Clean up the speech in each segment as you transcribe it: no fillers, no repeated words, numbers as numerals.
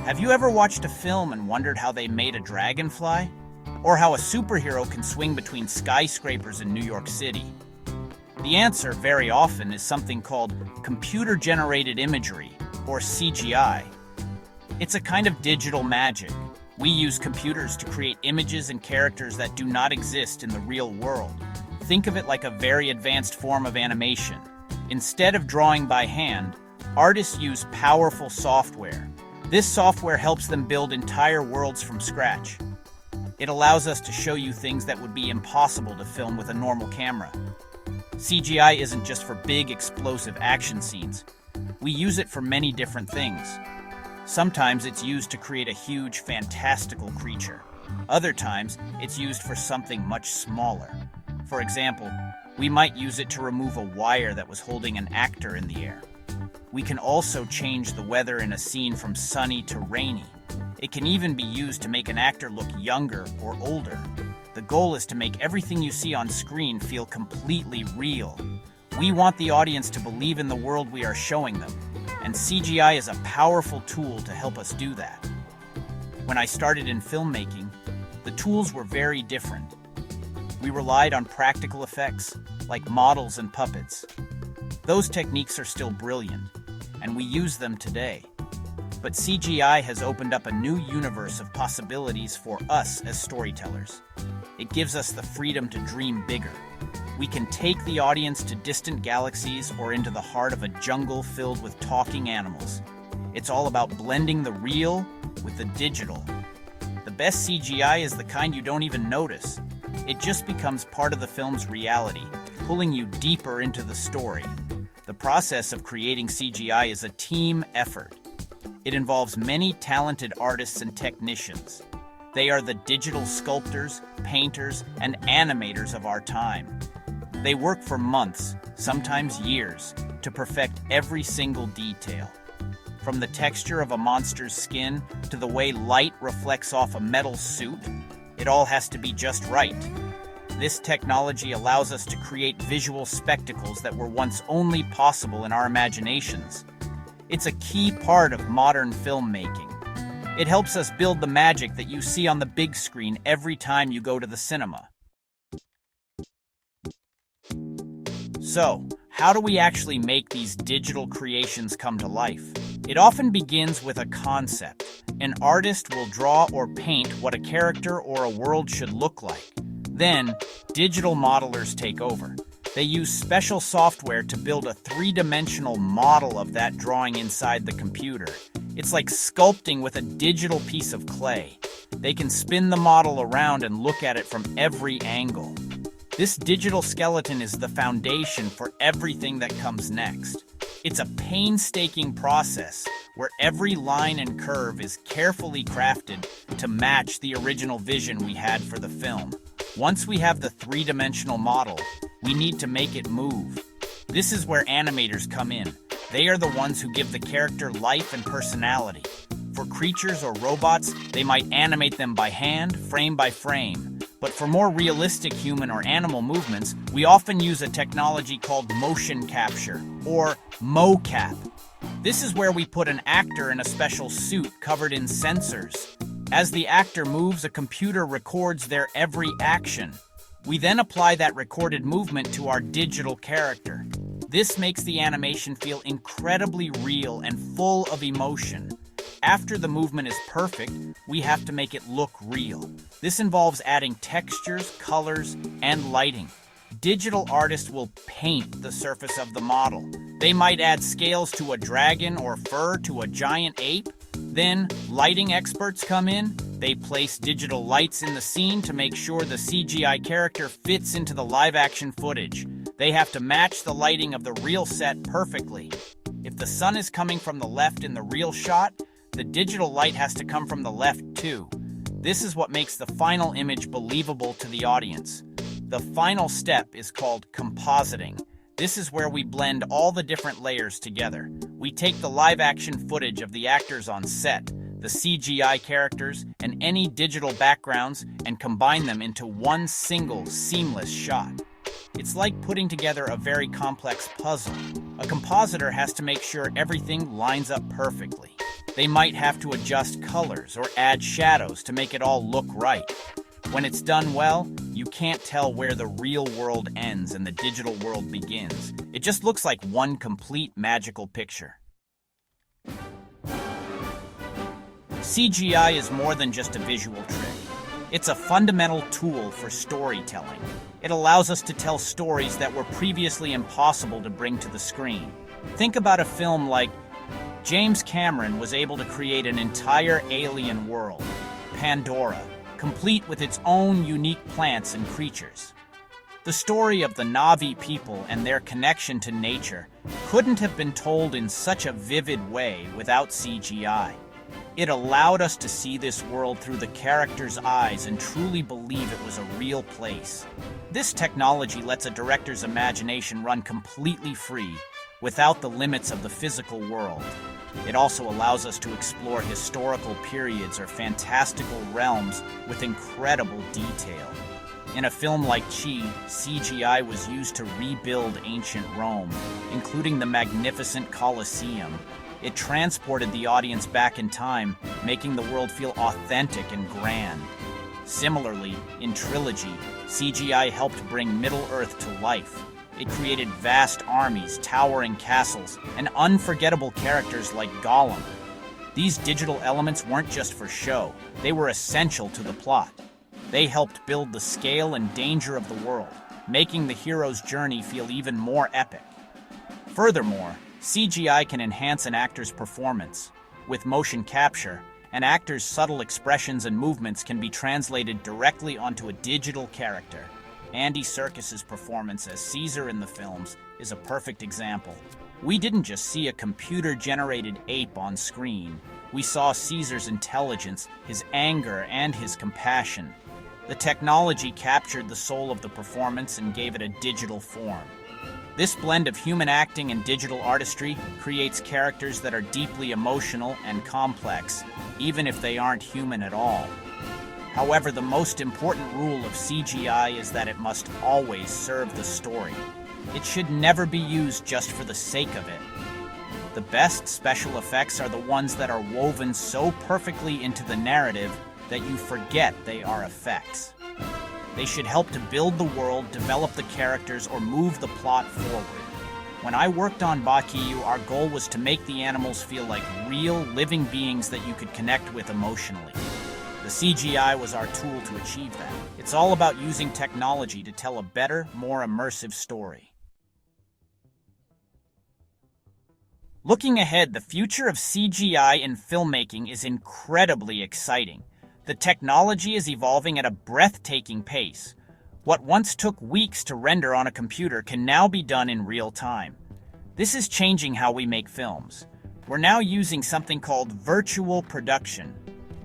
Have you ever watched a film and wondered how they made a dragonfly? Or how a superhero can swing between skyscrapers in New York City? The answer, very often, is something called computer-generated imagery, or CGI. It's a kind of digital magic. We use computers to create images and characters that do not exist in the real world. Think of it like a very advanced form of animation. Instead of drawing by hand, artists use powerful software. This software helps them build entire worlds from scratch. It allows us to show you things that would be impossible to film with a normal camera. CGI isn't just for big, explosive action scenes. We use it for many different things. Sometimes it's used to create a huge, fantastical creature. Other times, it's used for something much smaller. For example, we might use it to remove a wire that was holding an actor in the air. We can also change the weather in a scene from sunny to rainy. It can even be used to make an actor look younger or older. The goal is to make everything you see on screen feel completely real. We want the audience to believe in the world we are showing them, and CGI is a powerful tool to help us do that. When I started in filmmaking, the tools were very different. We relied on practical effects, like models and puppets. Those techniques are still brilliant, and we use them today. But CGI has opened up a new universe of possibilities for us as storytellers. It gives us the freedom to dream bigger. We can take the audience to distant galaxies or into the heart of a jungle filled with talking animals. It's all about blending the real with the digital. The best CGI is the kind you don't even notice. It just becomes part of the film's reality, pulling you deeper into the story. The process of creating CGI is a team effort. It involves many talented artists and technicians. They are the digital sculptors, painters, and animators of our time. They work for months, sometimes years, to perfect every single detail. From the texture of a monster's skin to the way light reflects off a metal suit, it all has to be just right. This technology allows us to create visual spectacles that were once only possible in our imaginations. It's a key part of modern filmmaking. It helps us build the magic that you see on the big screen every time you go to the cinema. So, how do we actually make these digital creations come to life? It often begins with a concept. An artist will draw or paint what a character or a world should look like. Then, digital modelers take over. They use special software to build a three-dimensional model of that drawing inside the computer. It's like sculpting with a digital piece of clay. They can spin the model around and look at it from every angle. This digital skeleton is the foundation for everything that comes next. It's a painstaking process where every line and curve is carefully crafted to match the original vision we had for the film. Once we have the three-dimensional model, we need to make it move. This is where animators come in. They are the ones who give the character life and personality. For creatures or robots, they might animate them by hand, frame by frame. But for more realistic human or animal movements, we often use a technology called motion capture, or mocap. This is where we put an actor in a special suit covered in sensors. As the actor moves, a computer records their every action. We then apply that recorded movement to our digital character. This makes the animation feel incredibly real and full of emotion. After the movement is perfect, we have to make it look real. This involves adding textures, colors, and lighting. Digital artists will paint the surface of the model. They might add scales to a dragon or fur to a giant ape. Then, lighting experts come in. They place digital lights in the scene to make sure the CGI character fits into the live-action footage. They have to match the lighting of the real set perfectly. If the sun is coming from the left in the real shot, the digital light has to come from the left too. This is what makes the final image believable to the audience. The final step is called compositing. This is where we blend all the different layers together. We take the live-action footage of the actors on set, the CGI characters, and any digital backgrounds and combine them into one single, seamless shot. It's like putting together a very complex puzzle. A compositor has to make sure everything lines up perfectly. They might have to adjust colors or add shadows to make it all look right. When it's done well, you can't tell where the real world ends and the digital world begins. It just looks like one complete magical picture. CGI is more than just a visual trick. It's a fundamental tool for storytelling. It allows us to tell stories that were previously impossible to bring to the screen. Think about a film like James Cameron was able to create an entire alien world, Pandora, complete with its own unique plants and creatures. The story of the Na'vi people and their connection to nature couldn't have been told in such a vivid way without CGI. It allowed us to see this world through the characters' eyes and truly believe it was a real place. This technology lets a director's imagination run completely free, without the limits of the physical world. It also allows us to explore historical periods or fantastical realms with incredible detail. In a film like Chi, CGI was used to rebuild ancient Rome, including the magnificent Colosseum. It transported the audience back in time, making the world feel authentic and grand. Similarly, in Trilogy, CGI helped bring Middle-earth to life. It created vast armies, towering castles, and unforgettable characters like Gollum. These digital elements weren't just for show, they were essential to the plot. They helped build the scale and danger of the world, making the hero's journey feel even more epic. Furthermore, CGI can enhance an actor's performance. With motion capture, an actor's subtle expressions and movements can be translated directly onto a digital character. Andy Serkis's performance as Caesar in the films is a perfect example. We didn't just see a computer-generated ape on screen. We saw Caesar's intelligence, his anger, and his compassion. The technology captured the soul of the performance and gave it a digital form. This blend of human acting and digital artistry creates characters that are deeply emotional and complex, even if they aren't human at all. However, the most important rule of CGI is that it must always serve the story. It should never be used just for the sake of it. The best special effects are the ones that are woven so perfectly into the narrative that you forget they are effects. They should help to build the world, develop the characters, or move the plot forward. When I worked on Bakiyu, our goal was to make the animals feel like real, living beings that you could connect with emotionally. The CGI was our tool to achieve that. It's all about using technology to tell a better, more immersive story. Looking ahead, the future of CGI in filmmaking is incredibly exciting. The technology is evolving at a breathtaking pace. What once took weeks to render on a computer can now be done in real time. This is changing how we make films. We're now using something called virtual production.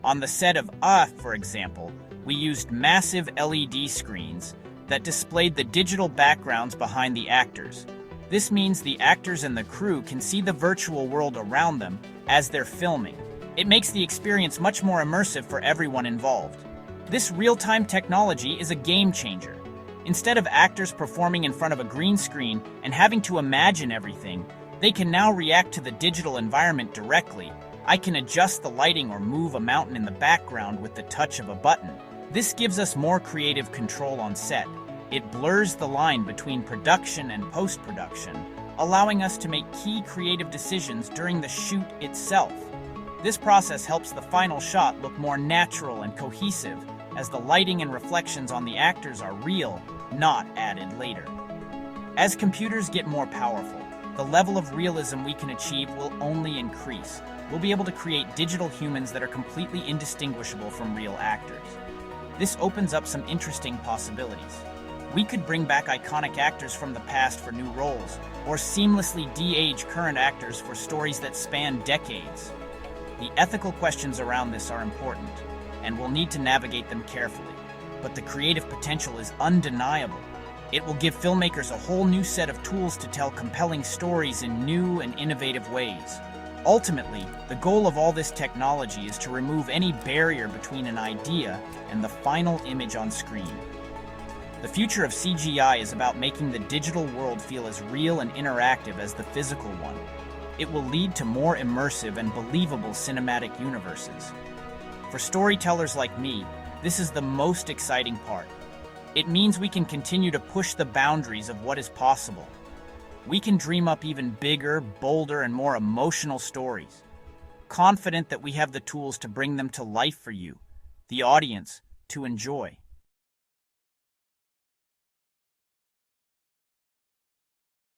On the set of for example, we used massive LED screens that displayed the digital backgrounds behind the actors. This means the actors and the crew can see the virtual world around them as they're filming. It makes the experience much more immersive for everyone involved. This real-time technology is a game changer. Instead of actors performing in front of a green screen and having to imagine everything, they can now react to the digital environment directly. I can adjust the lighting or move a mountain in the background with the touch of a button. This gives us more creative control on set. It blurs the line between production and post-production, allowing us to make key creative decisions during the shoot itself. This process helps the final shot look more natural and cohesive, as the lighting and reflections on the actors are real, not added later. As computers get more powerful, the level of realism we can achieve will only increase. We'll be able to create digital humans that are completely indistinguishable from real actors. This opens up some interesting possibilities. We could bring back iconic actors from the past for new roles, or seamlessly de-age current actors for stories that span decades. The ethical questions around this are important, and we'll need to navigate them carefully. But the creative potential is undeniable. It will give filmmakers a whole new set of tools to tell compelling stories in new and innovative ways. Ultimately, the goal of all this technology is to remove any barrier between an idea and the final image on screen. The future of CGI is about making the digital world feel as real and interactive as the physical one. It will lead to more immersive and believable cinematic universes. For storytellers like me, this is the most exciting part. It means we can continue to push the boundaries of what is possible. We can dream up even bigger, bolder, and more emotional stories, confident that we have the tools to bring them to life for you, the audience, to enjoy.